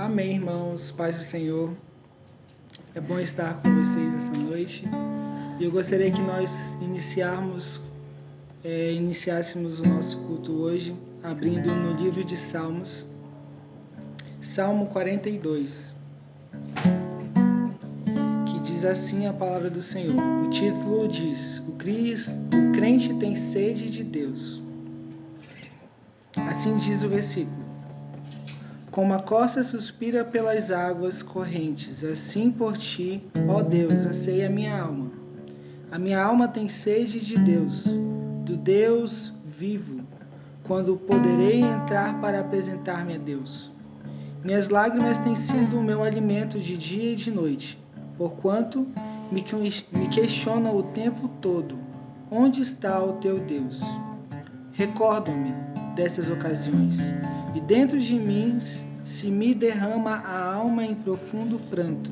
Amém, irmãos, paz do Senhor. É bom estar com vocês essa noite. E eu gostaria que nós iniciássemos o nosso culto hoje, abrindo no livro de Salmos, Salmo 42, que diz assim a palavra do Senhor. O título diz: O crente tem sede de Deus. Assim diz o versículo: Como a costa suspira pelas águas correntes, assim por ti, ó Deus, anseia a minha alma. A minha alma tem sede de Deus, do Deus vivo. Quando poderei entrar para apresentar-me a Deus? Minhas lágrimas têm sido o meu alimento de dia e de noite, porquanto me questionam o tempo todo: onde está o teu Deus? Recordo-me dessas ocasiões, e dentro de mim se me derrama a alma em profundo pranto,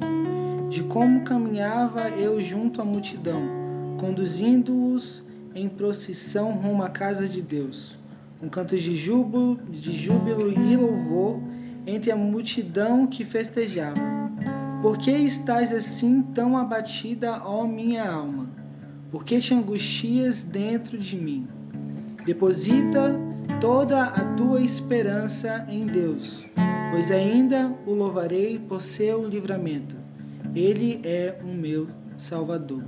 de como caminhava eu junto à multidão, conduzindo-os em procissão rumo à casa de Deus, com cantos de júbilo e louvor entre a multidão que festejava. Por que estás assim tão abatida, ó minha alma? Por que te angustias dentro de mim? Deposita toda a tua esperança em Deus, pois ainda o louvarei por seu livramento. Ele é o meu Salvador.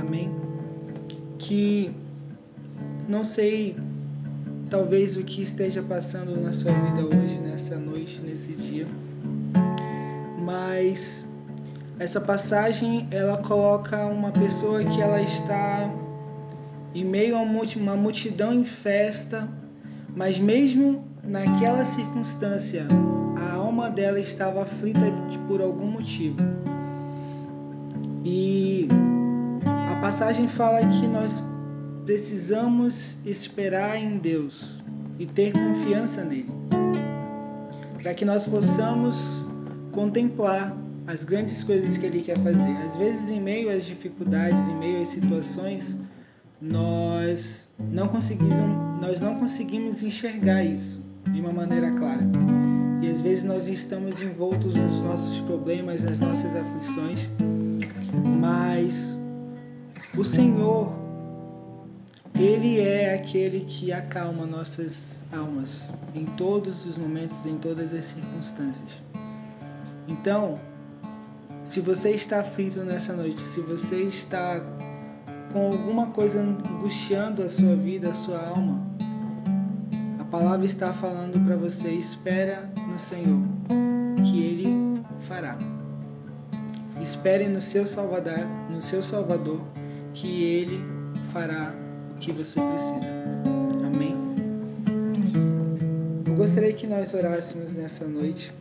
Amém? Que não sei, talvez o que esteja passando na sua vida hoje, nessa noite, nesse dia, mas essa passagem ela coloca uma pessoa que ela está em meio a uma multidão em festa, mas mesmo naquela circunstância, a alma dela estava aflita por algum motivo. E a passagem fala que nós precisamos esperar em Deus e ter confiança nele, para que nós possamos contemplar as grandes coisas que ele quer fazer. Às vezes, em meio às dificuldades, em meio às situações, nós não conseguimos enxergar isso de uma maneira clara. E às vezes nós estamos envoltos nos nossos problemas, nas nossas aflições, mas o Senhor, Ele é aquele que acalma nossas almas em todos os momentos, em todas as circunstâncias. Então, se você está aflito nessa noite, se você está com alguma coisa angustiando a sua vida, a sua alma, a palavra está falando para você: espera no Senhor, que Ele fará. Espere no seu Salvador, que Ele fará o que você precisa. Amém? Eu gostaria que nós orássemos nessa noite,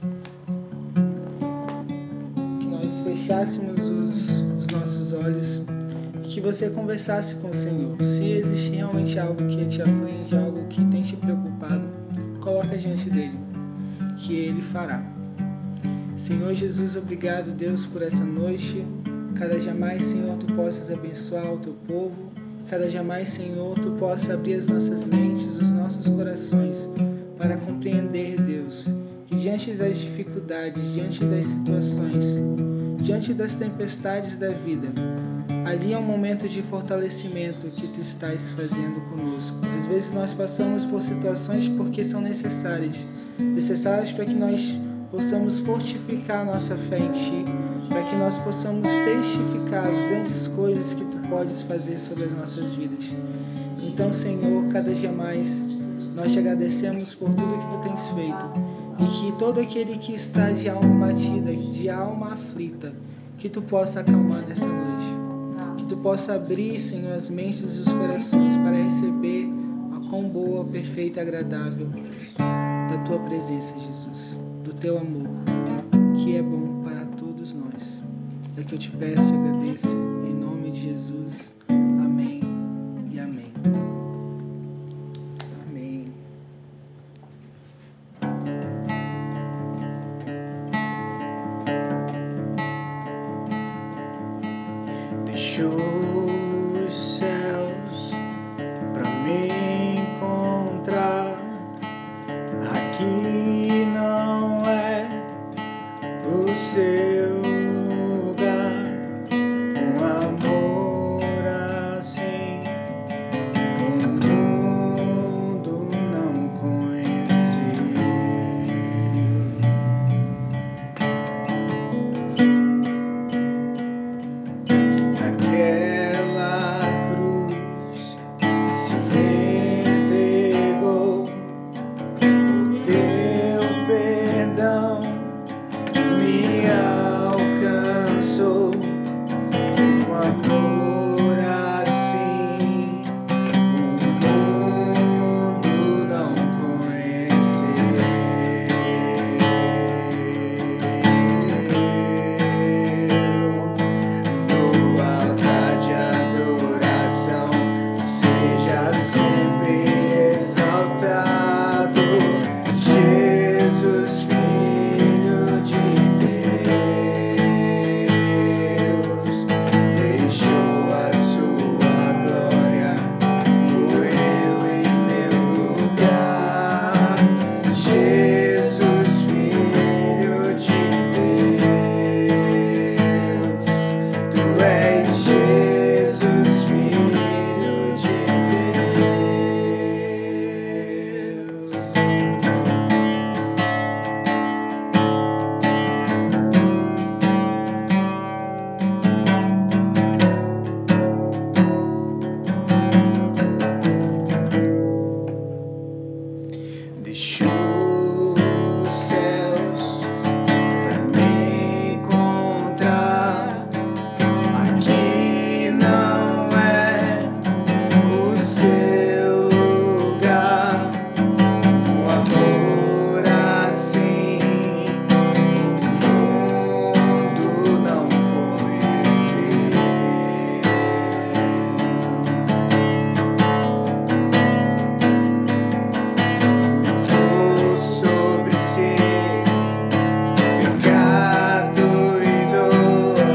que nós fechássemos os nossos olhos, que você conversasse com o Senhor. Se existe realmente algo que te aflige, algo que tem te preocupado, coloca diante dele, que ele fará. Senhor Jesus, obrigado, Deus, por essa noite. Cada dia mais, Senhor, tu possas abençoar o teu povo. Cada dia mais, Senhor, tu possas abrir as nossas mentes, os nossos corações, para compreender, Deus, que diante das dificuldades, diante das situações, diante das tempestades da vida, ali é um momento de fortalecimento que tu estás fazendo conosco. Às vezes nós passamos por situações porque são necessárias para que nós possamos fortificar a nossa fé em ti, para que nós possamos testificar as grandes coisas que tu podes fazer sobre as nossas vidas. Então, Senhor, cada dia mais nós te agradecemos por tudo que tu tens feito, e que todo aquele que está de alma batida, de alma aflita, que tu possa acalmar nessa noite. Que tu possa abrir, Senhor, as mentes e os corações para receber a quão boa, perfeita e agradável da tua presença, Jesus, do teu amor, que é bom para todos nós. É que eu te peço e agradeço, em nome de Jesus. Amém e amém. Amém. Deixou os céus pra me encontrar. Aqui não é teu perdão me alcançou. Um amor assim o mundo não conheceu. No altar de adoração seja sempre exaltado Jesus, Filho de Deus. Deixou a sua glória, morreu em meu lugar. Jesus, Filho de Deus. Tu és Jesus, Filho de Deus. Deixou os céus pra me encontrar. Aqui não é o seu lugar. Um amor assim o mundo não conheceu. Levou sobre si pecado e dor,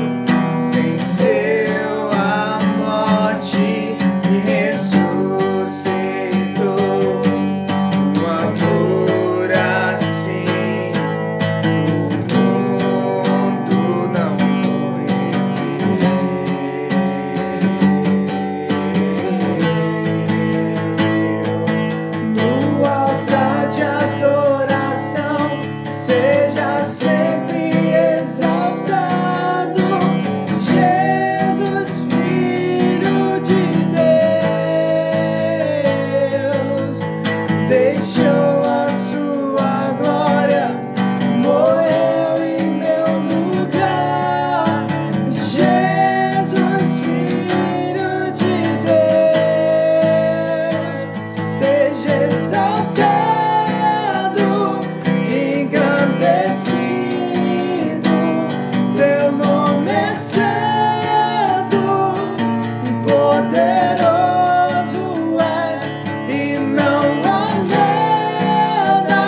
venceu a morte e ressuscitou. Um amor assim o mundo não conheceu. No altar de adoração seja sempre exaltado Jesus, Filho de Deus. Deixou a sua glória, morreu em meu lugar. Jesus, Filho de Deus. Seja exaltado, engrandecido, teu nome é santo, poderoso é, e não há nada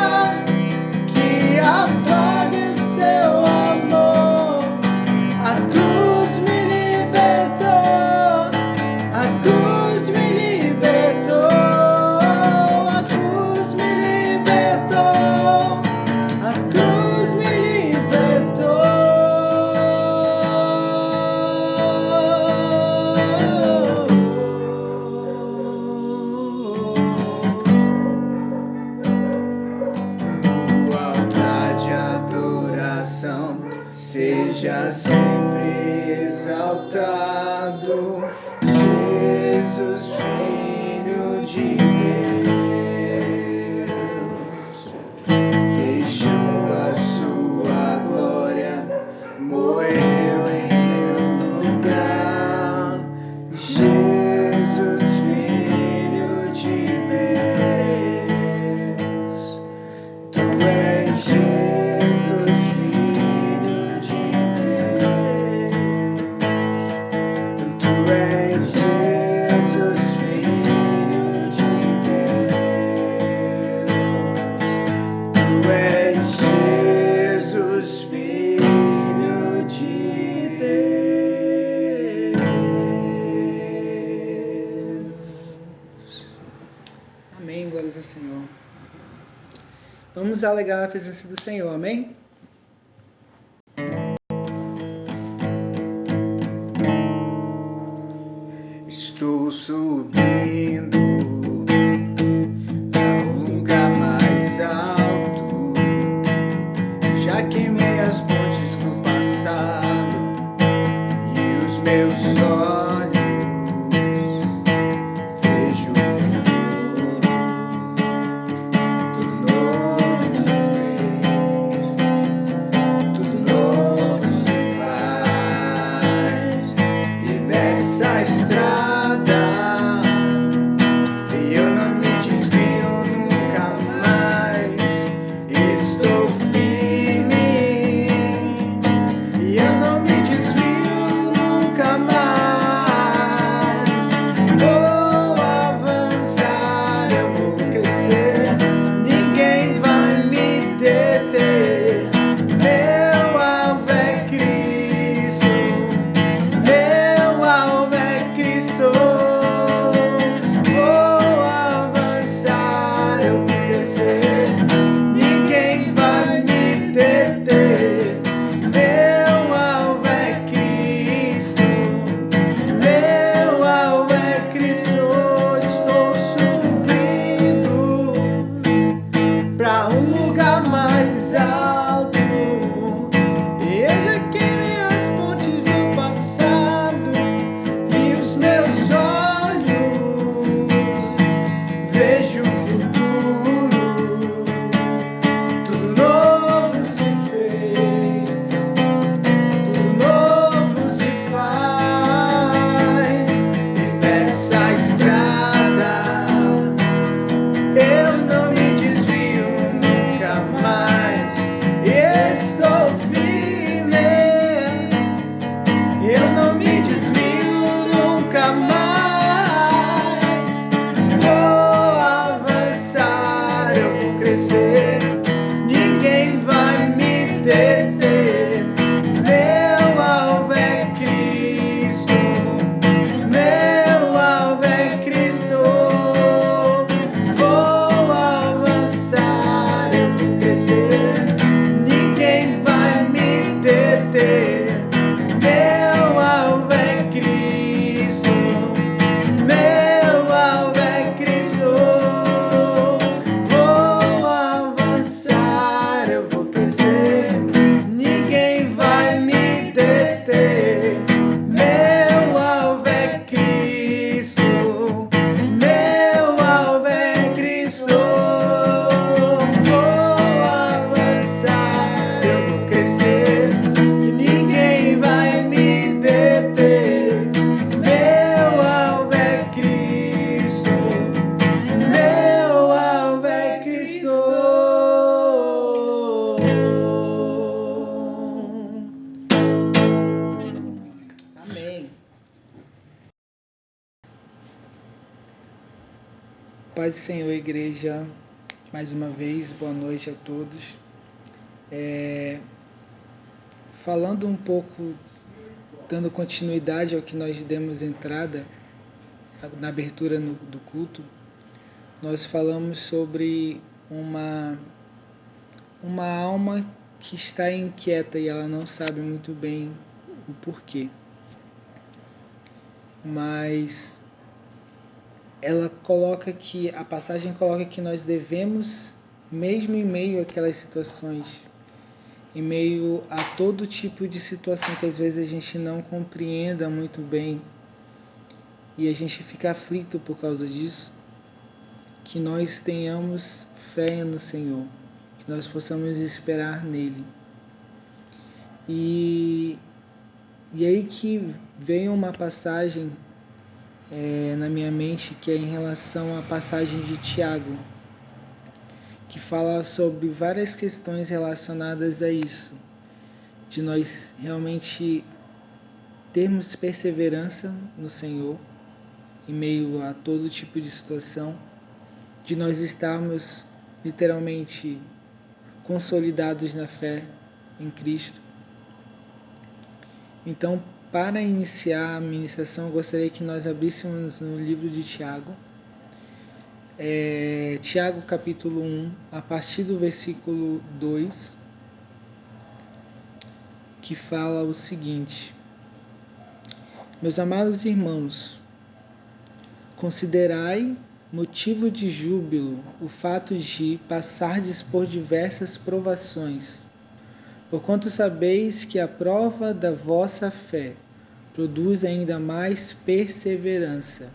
que apague o seu amor. A cruz me libertou, a cruz me libertou, a cruz me libertou, a cruz me libertou. No altar de adoração seja sempre exaltado Jesus, Filho de Deus. Deixou a sua glória, morreu em meu lugar. Jesus, Filho de Deus. Tu és Jesus, Filho de Deus. Tu és Jesus, Filho de Deus. Tu és Jesus, Filho de Deus. Amém, glórias ao Senhor. Vamos alegar a presença do Senhor, amém? Estou subindo a um lugar mais alto. Já queimei as pontes com o passado e os meus olhos vejo o futuro. Tudo crescer. Ninguém vai me deter. Meu alvo é Cristo. Meu alvo é Cristo. Estou subindo pra um lugar mais alto. Eu já queimei as pontes do passado e os meus olhos vejo o futuro. Tudo novo se fez, tudo novo se faz. E nessa estrada eu não me desvio nunca mais. Estou firme, eu não me desvio nunca mais. Vou avançar, eu vou crescer. Ninguém vai me deter. Meu alvo é Cristo. Meu alvo é Cristo. Vou avançar, eu vou crescer. Ninguém vai me deter. Meu alvo é Cristo. Meu alvo é Cristo. Vou avançar, eu vou crescer. Ninguém vai me deter. Meu alvo é Cristo. Meu alvo é Cristo. Vou avançar, eu vou crescer. Ninguém vai me deter. Meu alvo é Cristo. Meu alvo é Cristo. Amém. Paz do Senhor, igreja. Mais uma vez, boa noite a todos. Falando um pouco, dando continuidade ao que nós demos entrada na abertura do culto, nós falamos sobre uma alma que está inquieta e ela não sabe muito bem o porquê. Mas a passagem coloca que nós devemos, mesmo em meio àquelas situações, em meio a todo tipo de situação que às vezes a gente não compreenda muito bem e a gente fica aflito por causa disso, que nós tenhamos fé no Senhor, que nós possamos esperar nele. E aí que vem uma passagem na minha mente, que é em relação à passagem de Tiago, que fala sobre várias questões relacionadas a isso, de nós realmente termos perseverança no Senhor, em meio a todo tipo de situação, de nós estarmos literalmente consolidados na fé em Cristo. Então, para iniciar a ministração, eu gostaria que nós abríssemos no livro de Tiago, Tiago capítulo 1, a partir do versículo 2, que fala o seguinte: Meus amados irmãos, considerai motivo de júbilo o fato de passardes por diversas provações, porquanto sabeis que a prova da vossa fé produz ainda mais perseverança.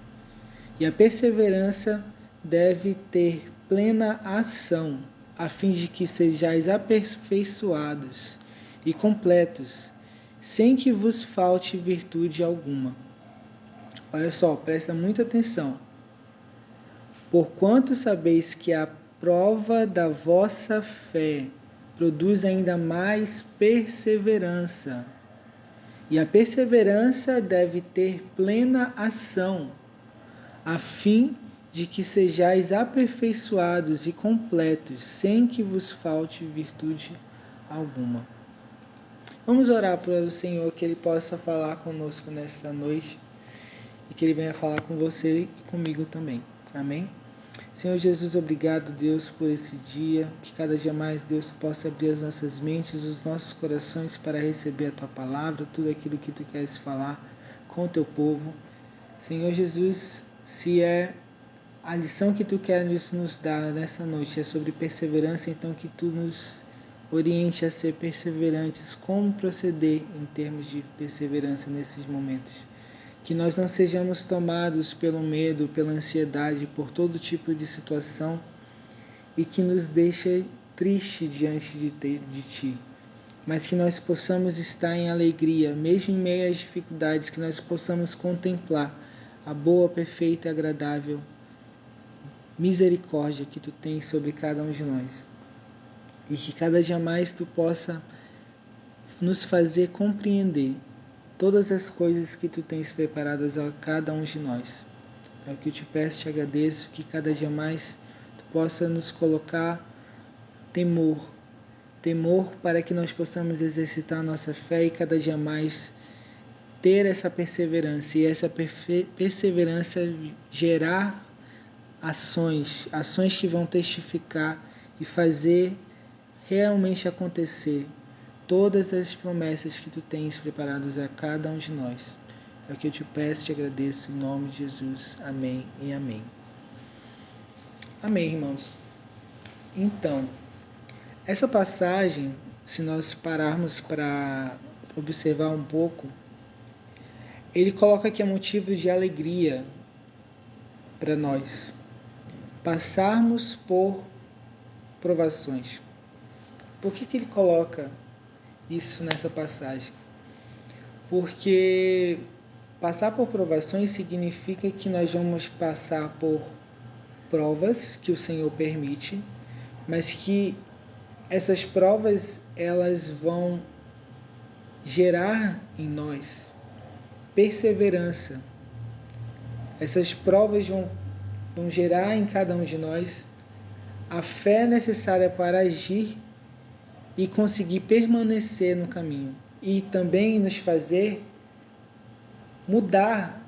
E a perseverança deve ter plena ação, a fim de que sejais aperfeiçoados e completos, sem que vos falte virtude alguma. Olha só, presta muita atenção. Porquanto sabeis que a prova da vossa fé produz ainda mais perseverança. E a perseverança deve ter plena ação, a fim de que sejais aperfeiçoados e completos, sem que vos falte virtude alguma. Vamos orar para o Senhor, que Ele possa falar conosco nessa noite e que Ele venha falar com você e comigo também. Amém? Senhor Jesus, obrigado, Deus, por esse dia, que cada dia mais, Deus, possa abrir as nossas mentes, os nossos corações para receber a Tua palavra, tudo aquilo que Tu queres falar com o Teu povo. Senhor Jesus, se é a lição que Tu queres nos dar nessa noite é sobre perseverança, então que Tu nos oriente a ser perseverantes, como proceder em termos de perseverança nesses momentos. Que nós não sejamos tomados pelo medo, pela ansiedade, por todo tipo de situação e que nos deixe triste diante de Ti. Mas que nós possamos estar em alegria, mesmo em meio às dificuldades, que nós possamos contemplar a boa, perfeita e agradável misericórdia que Tu tens sobre cada um de nós. E que cada dia mais Tu possa nos fazer compreender todas as coisas que Tu tens preparadas a cada um de nós. É o que eu te peço, te agradeço, que cada dia mais Tu possa nos colocar temor para que nós possamos exercitar a nossa fé e cada dia mais ter essa perseverança e essa perseverança gerar ações que vão testificar e fazer realmente acontecer todas as promessas que Tu tens preparadas a cada um de nós. É o que eu te peço, te agradeço, em nome de Jesus. Amém e amém. Amém, irmãos. Então, essa passagem, se nós pararmos para observar um pouco, ele coloca que é motivo de alegria para nós passarmos por provações. Por que ele coloca isso nessa passagem? Porque passar por provações significa que nós vamos passar por provas que o Senhor permite, mas que essas provas elas vão gerar em nós perseverança. Essas provas vão gerar em cada um de nós a fé necessária para agir e conseguir permanecer no caminho. E também nos fazer mudar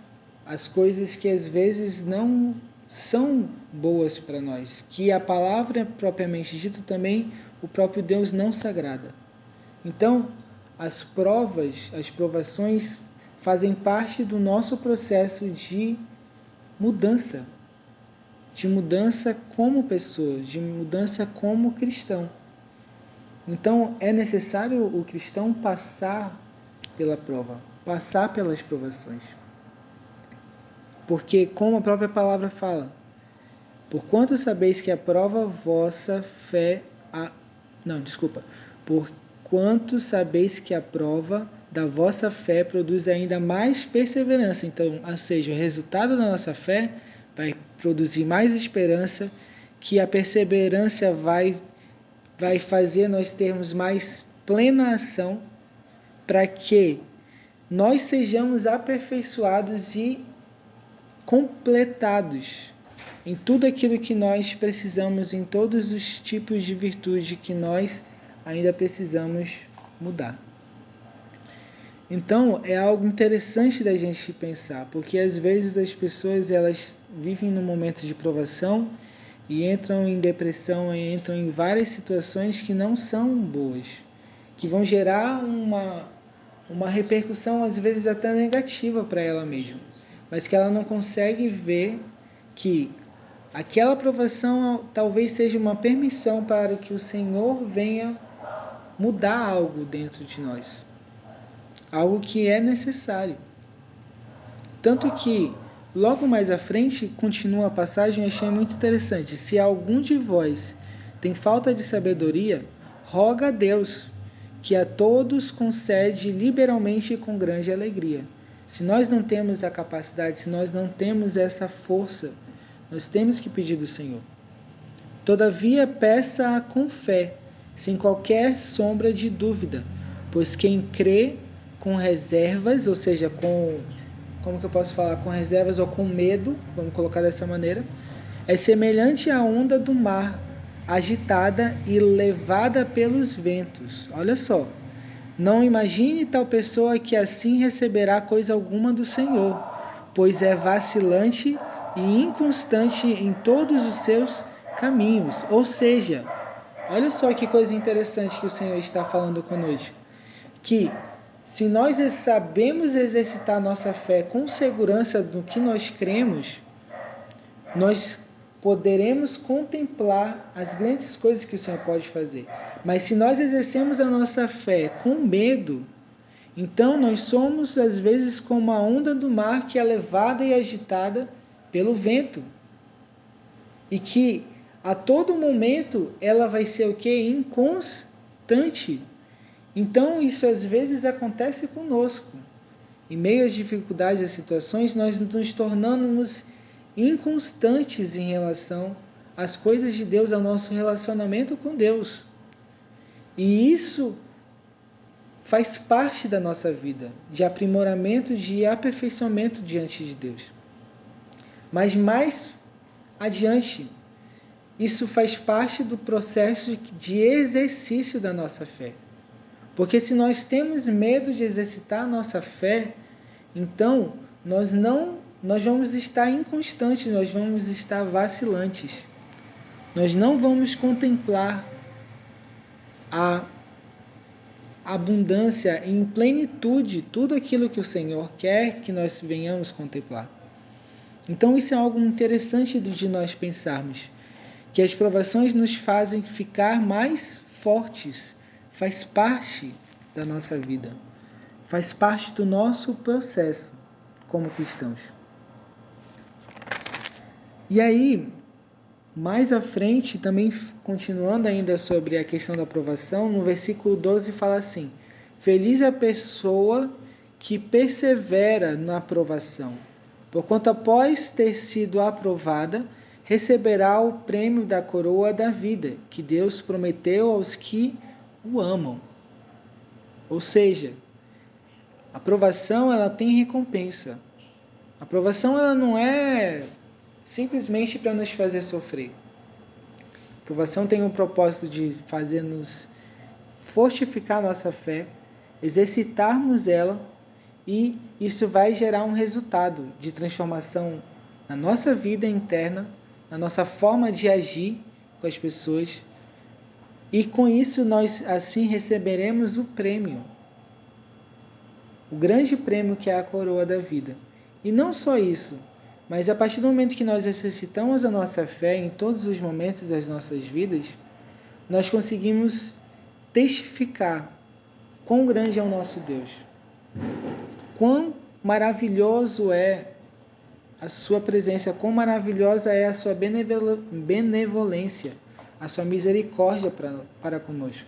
as coisas que às vezes não são boas para nós. Que a palavra propriamente dita também, o próprio Deus não se agrada. Então, as provações fazem parte do nosso processo de mudança como pessoa, de mudança como cristão. Então, é necessário o cristão passar pela prova, passar pelas provações. Porque, como a própria palavra fala, porquanto sabeis que a prova vossa fé... Porquanto sabeis que a prova da vossa fé produz ainda mais perseverança. Então, ou seja, o resultado da nossa fé vai produzir mais esperança, que a perseverança vai fazer nós termos mais plena ação para que nós sejamos aperfeiçoados e completados em tudo aquilo que nós precisamos, em todos os tipos de virtude que nós ainda precisamos mudar. Então, é algo interessante da gente pensar, porque às vezes as pessoas elas vivem num momento de provação e entram em depressão, e entram em várias situações que não são boas, que vão gerar uma repercussão às vezes até negativa para ela mesma, mas que ela não consegue ver que aquela provação talvez seja uma permissão para que o Senhor venha mudar algo dentro de nós. Algo que é necessário. Tanto que, logo mais à frente, continua a passagem, eu achei muito interessante. Se algum de vós tem falta de sabedoria, roga a Deus, que a todos concede liberalmente e com grande alegria. Se nós não temos a capacidade, se nós não temos essa força, nós temos que pedir do Senhor. Todavia, peça-a com fé, sem qualquer sombra de dúvida, pois quem crê com reservas, ou seja, com reservas ou com medo, vamos colocar dessa maneira, é semelhante à onda do mar, agitada e levada pelos ventos. Olha só, não imagine tal pessoa que assim receberá coisa alguma do Senhor, pois é vacilante e inconstante em todos os seus caminhos. Ou seja, olha só que coisa interessante que o Senhor está falando conosco. Que se nós sabemos exercitar nossa fé com segurança no que nós cremos, nós poderemos contemplar as grandes coisas que o Senhor pode fazer. Mas se nós exercemos a nossa fé com medo, então nós somos às vezes como a onda do mar que é levada e agitada pelo vento. E que a todo momento ela vai ser o quê? Inconstante. Então isso às vezes acontece conosco. Em meio às dificuldades e situações, nós nos tornamos inconstantes em relação às coisas de Deus, ao nosso relacionamento com Deus. E isso faz parte da nossa vida, de aprimoramento, de aperfeiçoamento diante de Deus. Mas mais adiante, isso faz parte do processo de exercício da nossa fé. Porque se nós temos medo de exercitar a nossa fé, então nós vamos estar inconstantes, nós vamos estar vacilantes. Nós não vamos contemplar a abundância em plenitude, tudo aquilo que o Senhor quer que nós venhamos contemplar. Então isso é algo interessante de nós pensarmos, que as provações nos fazem ficar mais fortes, faz parte da nossa vida, faz parte do nosso processo como cristãos. E aí, mais à frente, também continuando ainda sobre a questão da aprovação, no versículo 12 fala assim: feliz é a pessoa que persevera na aprovação, porquanto após ter sido aprovada, receberá o prêmio da coroa da vida, que Deus prometeu aos que o amam. Ou seja, a aprovação ela tem recompensa. A aprovação ela não é simplesmente para nos fazer sofrer. A aprovação tem o propósito de fazer-nos fortificar nossa fé, exercitarmos ela, e isso vai gerar um resultado de transformação na nossa vida interna, na nossa forma de agir com as pessoas, e com isso nós assim receberemos o prêmio, o grande prêmio que é a coroa da vida. E não só isso, mas a partir do momento que nós exercitamos a nossa fé em todos os momentos das nossas vidas, nós conseguimos testificar quão grande é o nosso Deus, quão maravilhoso é a sua presença, quão maravilhosa é a sua benevolência, a sua misericórdia para conosco.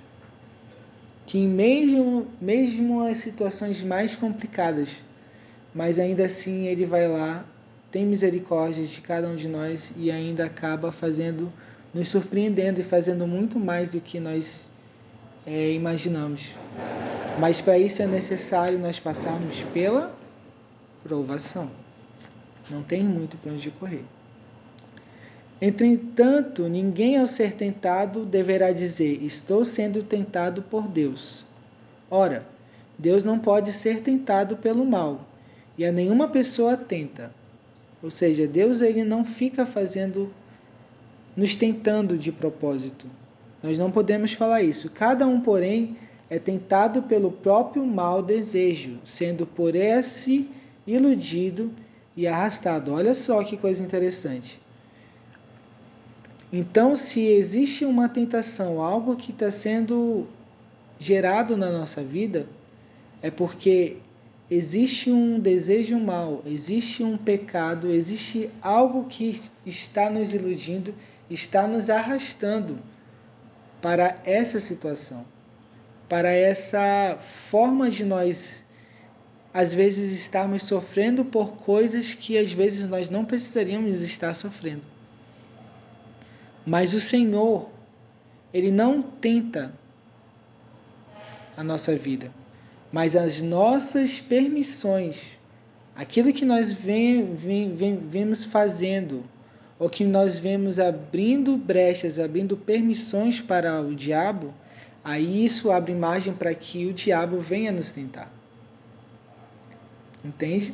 Que mesmo as situações mais complicadas, mas ainda assim Ele vai lá, tem misericórdia de cada um de nós e ainda acaba nos surpreendendo e fazendo muito mais do que nós imaginamos. Mas para isso é necessário nós passarmos pela provação. Não tem muito para onde correr. Entretanto, ninguém ao ser tentado deverá dizer: estou sendo tentado por Deus. Ora, Deus não pode ser tentado pelo mal, e a nenhuma pessoa tenta. Ou seja, Deus ele não fica nos tentando de propósito. Nós não podemos falar isso. Cada um, porém, é tentado pelo próprio mau desejo, sendo por esse iludido e arrastado. Olha só que coisa interessante. Então, se existe uma tentação, algo que está sendo gerado na nossa vida, é porque existe um desejo mau, existe um pecado, existe algo que está nos iludindo, está nos arrastando para essa situação, para essa forma de nós, às vezes, estarmos sofrendo por coisas que às vezes nós não precisaríamos estar sofrendo. Mas o Senhor, Ele não tenta a nossa vida, mas as nossas permissões, aquilo que nós vemos fazendo, ou que nós vemos abrindo brechas, abrindo permissões para o diabo, aí isso abre margem para que o diabo venha nos tentar. Entende?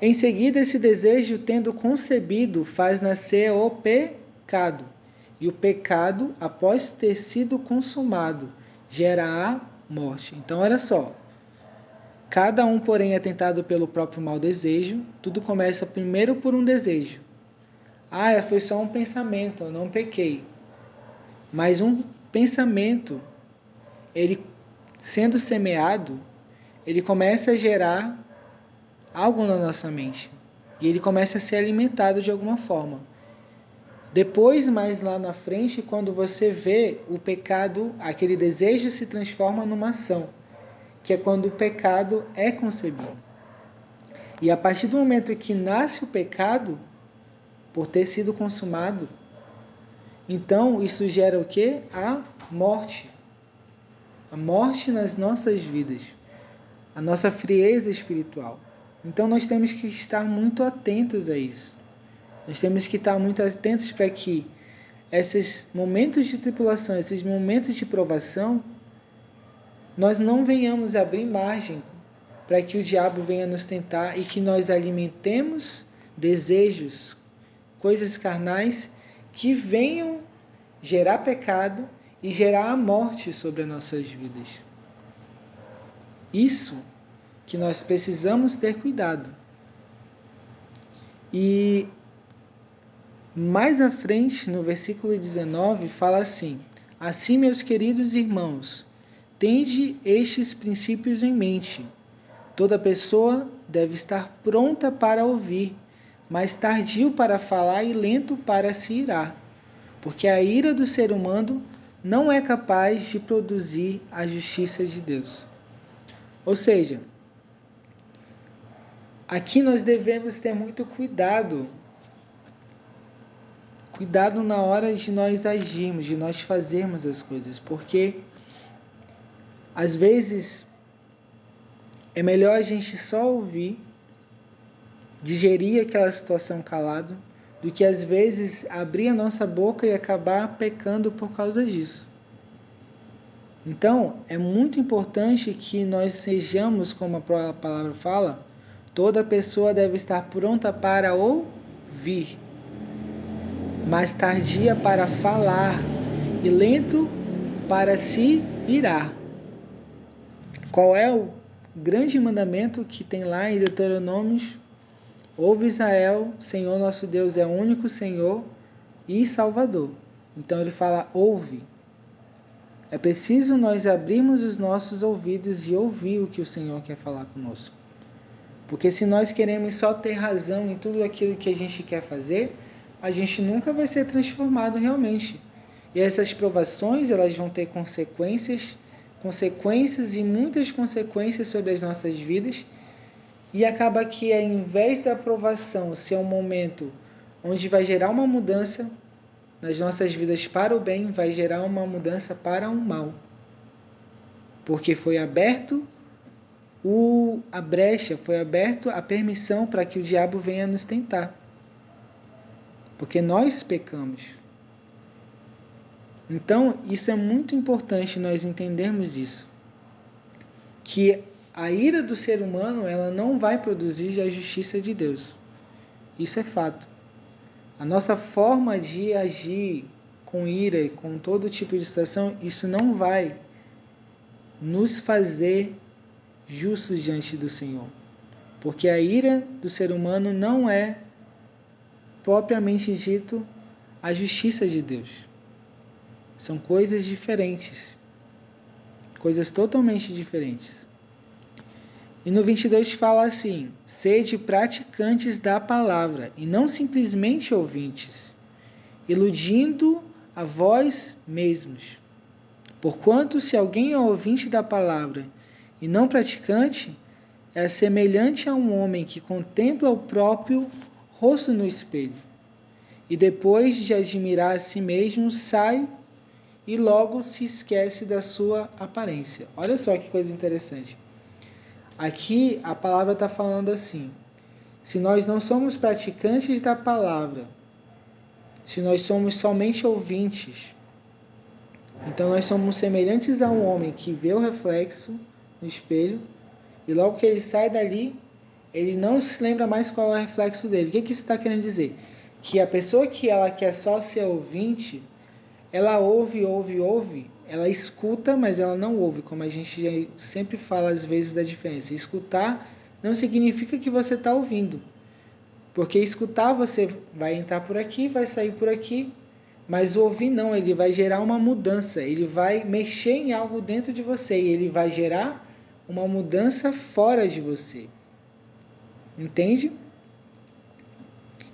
Em seguida, esse desejo, tendo concebido, faz nascer o pecado. E o pecado, após ter sido consumado, gera a morte. Então, olha só. Cada um, porém, é tentado pelo próprio mau desejo. Tudo começa primeiro por um desejo. Foi só um pensamento, eu não pequei. Mas um pensamento, ele sendo semeado, ele começa a gerar algo na nossa mente. E ele começa a ser alimentado de alguma forma. Depois, mais lá na frente, quando você vê o pecado, aquele desejo se transforma numa ação, que é quando o pecado é concebido. E a partir do momento que nasce o pecado, por ter sido consumado, então isso gera o quê? A morte. A morte nas nossas vidas. A nossa frieza espiritual. Então nós temos que estar muito atentos a isso. Nós temos que estar muito atentos para que esses momentos de tribulação, esses momentos de provação, nós não venhamos abrir margem para que o diabo venha nos tentar e que nós alimentemos desejos, coisas carnais que venham gerar pecado e gerar a morte sobre as nossas vidas. Isso que nós precisamos ter cuidado. E mais à frente, no versículo 19, fala assim: assim, meus queridos irmãos, tende estes princípios em mente. Toda pessoa deve estar pronta para ouvir, mas tardio para falar e lento para se irar, porque a ira do ser humano não é capaz de produzir a justiça de Deus. Ou seja, aqui nós devemos ter muito cuidado na hora de nós agirmos, de nós fazermos as coisas, porque às vezes é melhor a gente só ouvir, digerir aquela situação calado, do que às vezes abrir a nossa boca e acabar pecando por causa disso. Então, é muito importante que nós sejamos, como a palavra fala, toda pessoa deve estar pronta para ouvir, mas tardia para falar e lento para se irar. Qual é o grande mandamento que tem lá em Deuteronômio? Ouve, Israel, Senhor nosso Deus é o único Senhor e Salvador. Então ele fala, ouve. É preciso nós abrirmos os nossos ouvidos e ouvir o que o Senhor quer falar conosco. Porque se nós queremos só ter razão em tudo aquilo que a gente quer fazer, a gente nunca vai ser transformado realmente. E essas provações, elas vão ter consequências e muitas consequências sobre as nossas vidas. E acaba que, ao invés da aprovação ser um momento onde vai gerar uma mudança nas nossas vidas para o bem, vai gerar uma mudança para o mal. Porque foi aberto a brecha, foi aberto a permissão para que o diabo venha nos tentar. Porque nós pecamos. Então, isso é muito importante nós entendermos isso. Que a ira do ser humano, ela não vai produzir a justiça de Deus. Isso é fato. A nossa forma de agir com ira e com todo tipo de situação, isso não vai nos fazer justos diante do Senhor. Porque a ira do ser humano não é, propriamente dito, a justiça de Deus. São coisas diferentes. Coisas totalmente diferentes. E no 22 fala assim: sede praticantes da palavra, e não simplesmente ouvintes, iludindo a vós mesmos. Porquanto, se alguém é ouvinte da palavra e não praticante, é semelhante a um homem que contempla o próprio rosto no espelho, e depois de admirar a si mesmo, sai e logo se esquece da sua aparência. Olha só que coisa interessante. Aqui a palavra está falando assim: se nós não somos praticantes da palavra, se nós somos somente ouvintes, então nós somos semelhantes a um homem que vê o reflexo no espelho e logo que ele sai dali, ele não se lembra mais qual é o reflexo dele. O que isso está querendo dizer? Que a pessoa que ela quer só ser ouvinte, ela ouve, ela escuta, mas ela não ouve, como a gente já sempre fala às vezes da diferença. Escutar não significa que você está ouvindo, porque escutar você vai entrar por aqui, vai sair por aqui, mas ouvir não, ele vai gerar uma mudança, ele vai mexer em algo dentro de você e ele vai gerar uma mudança fora de você. Entende?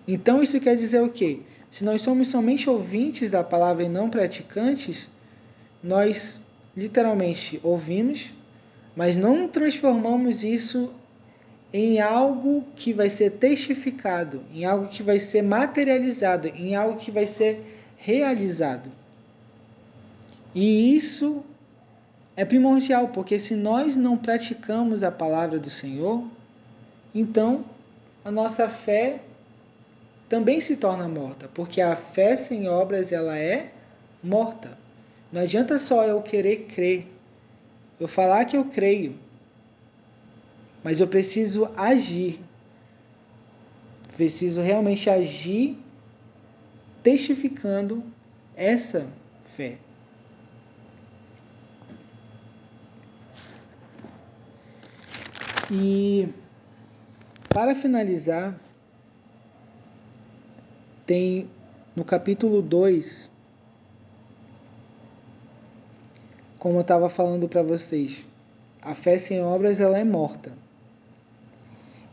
Então isso quer dizer o quê? Se nós somos somente ouvintes da palavra e não praticantes, nós literalmente ouvimos, mas não transformamos isso em algo que vai ser testificado, em algo que vai ser materializado, em algo que vai ser realizado. E isso é primordial, porque se nós não praticamos a palavra do Senhor, então a nossa fé também se torna morta, porque a fé sem obras ela é morta. Não adianta só eu querer crer, eu falar que eu creio, mas eu preciso agir. Preciso realmente agir testificando essa fé. E para finalizar, tem no capítulo 2, como eu estava falando para vocês, a fé sem obras ela é morta.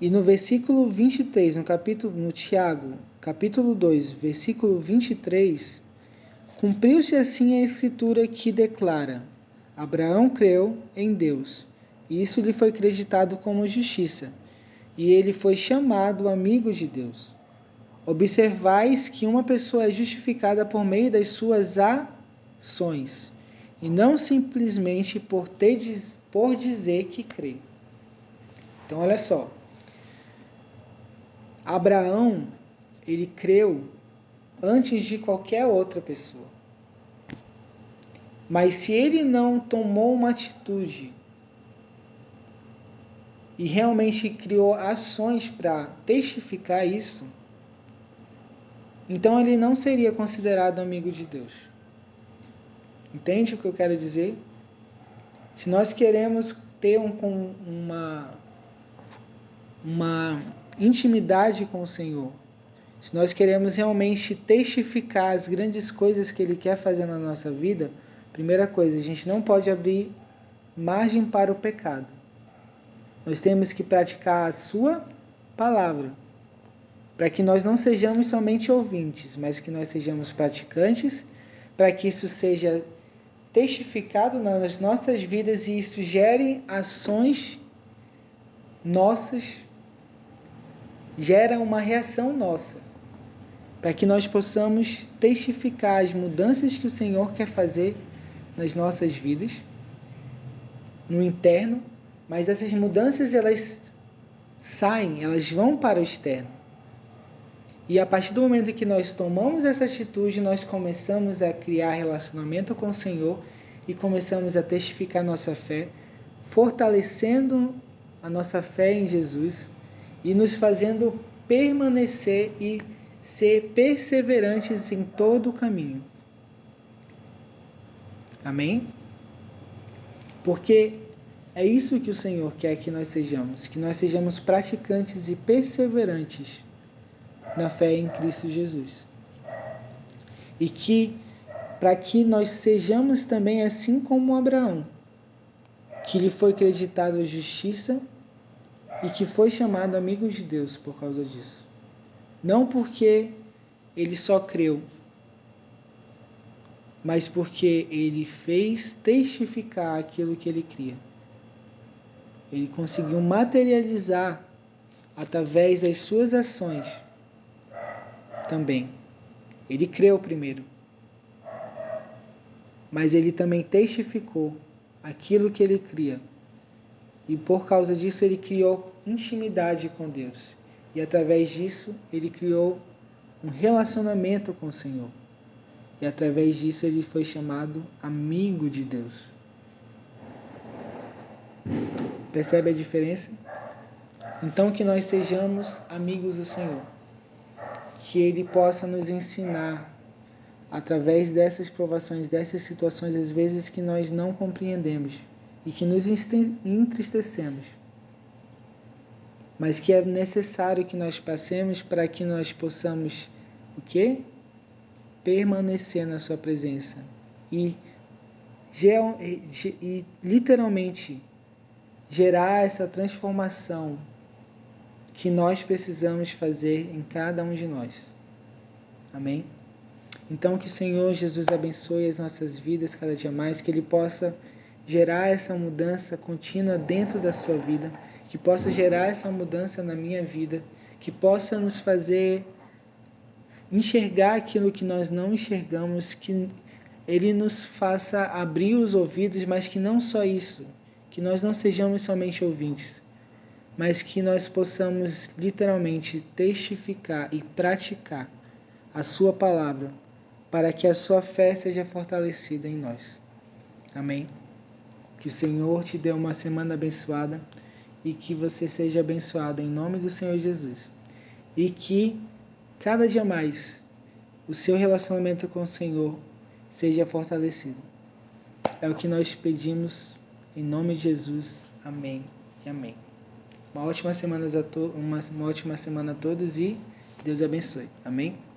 E no versículo 23, no Tiago, capítulo 2, versículo 23, cumpriu-se assim a escritura que declara: Abraão creu em Deus, e isso lhe foi acreditado como justiça, e ele foi chamado amigo de Deus. Observais que uma pessoa é justificada por meio das suas ações, e não simplesmente por dizer que crê. Então, olha só. Abraão, ele creu antes de qualquer outra pessoa. Mas se ele não tomou uma atitude e realmente criou ações para testificar isso, então ele não seria considerado amigo de Deus. Entende o que eu quero dizer? Se nós queremos ter uma intimidade com o Senhor, se nós queremos realmente testificar as grandes coisas que Ele quer fazer na nossa vida, primeira coisa, a gente não pode abrir margem para o pecado. Nós temos que praticar a Sua palavra, para que nós não sejamos somente ouvintes, mas que nós sejamos praticantes, para que isso seja testificado nas nossas vidas e isso gere ações nossas, gera uma reação nossa, para que nós possamos testificar as mudanças que o Senhor quer fazer nas nossas vidas, no interno, mas essas mudanças elas saem, elas vão para o externo. E a partir do momento que nós tomamos essa atitude, nós começamos a criar relacionamento com o Senhor e começamos a testificar nossa fé, fortalecendo a nossa fé em Jesus e nos fazendo permanecer e ser perseverantes em todo o caminho. Amém? Porque é isso que o Senhor quer que nós sejamos praticantes e perseverantes na fé em Cristo Jesus. E que, para que nós sejamos também assim como Abraão, que lhe foi acreditado a justiça e que foi chamado amigo de Deus por causa disso. Não porque ele só creu, mas porque ele fez testificar aquilo que ele cria. Ele conseguiu materializar através das suas ações também. Ele creu primeiro, mas ele também testificou aquilo que ele cria. E por causa disso ele criou intimidade com Deus. E através disso ele criou um relacionamento com o Senhor. E através disso ele foi chamado amigo de Deus. Percebe a diferença? Então que nós sejamos amigos do Senhor, que Ele possa nos ensinar através dessas provações, dessas situações, às vezes que nós não compreendemos e que nos entristecemos, mas que é necessário que nós passemos para que nós possamos o quê? Permanecer na sua presença e literalmente gerar essa transformação que nós precisamos fazer em cada um de nós. Amém? Então que o Senhor Jesus abençoe as nossas vidas cada dia mais, que Ele possa gerar essa mudança contínua dentro da sua vida, que possa gerar essa mudança na minha vida, que possa nos fazer enxergar aquilo que nós não enxergamos, que Ele nos faça abrir os ouvidos, mas que não só isso, que nós não sejamos somente ouvintes, mas que nós possamos literalmente testificar e praticar a sua palavra, para que a sua fé seja fortalecida em nós. Amém? Que o Senhor te dê uma semana abençoada e que você seja abençoado em nome do Senhor Jesus. E que cada dia mais o seu relacionamento com o Senhor seja fortalecido. É o que nós pedimos em nome de Jesus. Amém e amém. Uma ótima semana a todos e Deus abençoe. Amém?